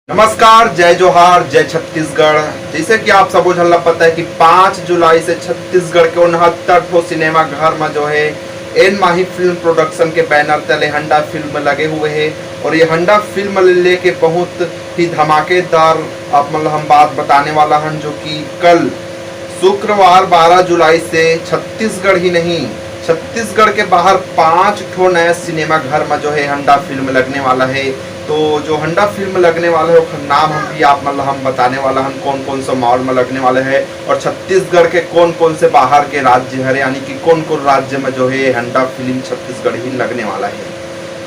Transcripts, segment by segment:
नमस्कार, जय जोहार, जय छत्तीसगढ़। जैसे कि आप सब झल्ला पता है कि 5 जुलाई से छत्तीसगढ़ के 69 सिनेमा घर में जो है एन माही फिल्म प्रोडक्शन के बैनर तले हंडा फिल्म लगे हुए हैं। और ये हंडा फिल्म लेके बहुत ही धमाकेदार आप मतलब हम बात बताने वाला हन, जो कि कल शुक्रवार 12 जुलाई से छत्तीसगढ़ ही नहीं, छत्तीसगढ़ के बाहर 5 ठो नया सिनेमा घर में जो है हंडा फिल्म लगने वाला है। तो जो हंडा फिल्म लगने वाला है वो नाम हम भी आप मतलब हम बताने वाला हम कौन कौन सा मॉल में लगने वाले हैं और छत्तीसगढ़ के कौन कौन से बाहर के राज्य है, यानी कि कौन कौन राज्य में जो है हंडा फिल्म छत्तीसगढ़ ही लगने वाला है।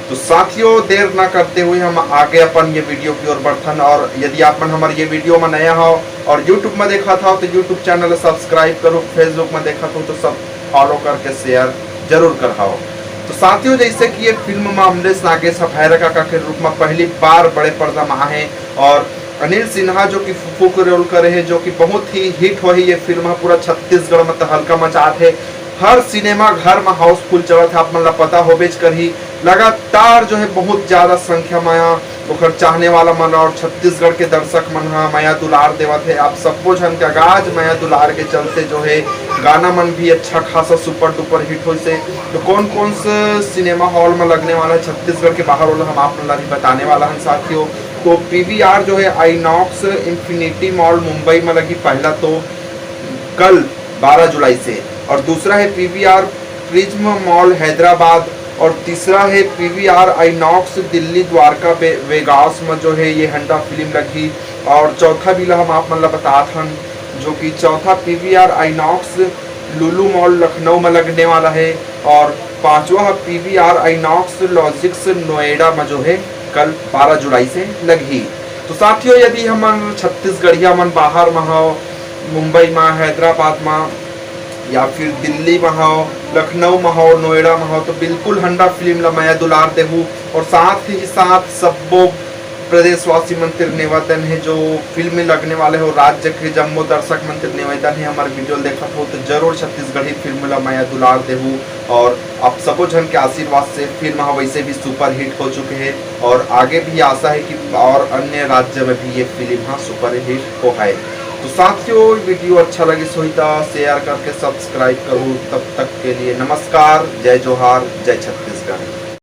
तो साथियों, देर ना करते हुए हम आगे अपन ये वीडियो की ओर बढ़थन। और यदि अपन हमारे ये वीडियो में नया हो और यूट्यूब में देखा था तो यूट्यूब चैनल सब्सक्राइब करो, फेसबुक में देखा था तो सब फॉलो करके शेयर जरूर कराओ। तो साथियों, जैसे कि ये फिल्म में अमरीश नागेश भैरव काका के रूप में पहली बार बड़े पर्दा में आए और अनिल सिन्हा जो कि फूफू के रोल करे है, जो कि बहुत ही हिट हो ये फिल्म पूरा छत्तीसगढ़ में तहलका मचात है। हर सिनेमा घर में हाउसफुल चलत है, आप मतलब पता हो बेच कर ही लगातार जो है बहुत ज्यादा संख्या में ओकर चाहने वाला मन और छत्तीसगढ़ के दर्शक मन माया दुलार देवत है। आप सबको झन के गाज माया दुलार के चलते जो है गाना मन भी अच्छा खासा सुपर डुपर हिट हो से। तो कौन कौन से सिनेमा हॉल में लगने वाला है छत्तीसगढ़ के बाहर वाला हम आप भी बताने वाला है साथियों। तो पीवीआर जो है आईनॉक्स इंफिनिटी मॉल मुंबई में लगी, पहला तो कल 12 जुलाई से, और दूसरा है पीवीआर प्रिज्म मॉल हैदराबाद, और तीसरा है पीवीआर आईनॉक्स दिल्ली द्वारका वेगास में जो है ये हंडा फिल्म लगी। और चौथा भी हम आप मतलब बतात हन, जो कि चौथा पीवीआर आईनॉक्स लुलु मॉल लखनऊ में लगने वाला है। और पांचवा पीवीआर आईनॉक्स लॉजिक्स नोएडा में जो है कल 12 जुलाई से लगी। तो साथियों, यदि हम छत्तीसगढ़िया मन बाहर में हो, मुंबई में, हैदराबाद में या फिर दिल्ली में हो, लखनऊ में हो, नोएडा में हो, तो बिल्कुल हंडा फिल्म ला मैं दुलार देहूँ। और साथ ही साथ सबो प्रदेशवासी मंत्री निवेदन है, जो फिल्म में लगने वाले हो राज्य के जम्मू दर्शक मंत्री निवेदन है, हमारे वीडियो देखा हो तो जरूर छत्तीसगढ़ी फिल्म ला मैं दुलार देहूँ। और आप सबो जन के आशीर्वाद से फिल्म वैसे भी सुपर हिट हो चुके हैं और आगे भी आशा है कि और अन्य राज्य में भी ये फिल्म सुपर हिट हो है। तो साथियों, वीडियो अच्छा लगे सो शेयर करके सब्सक्राइब करूँ। तब तक के लिए नमस्कार, जय जोहार, जय छत्तीसगढ़।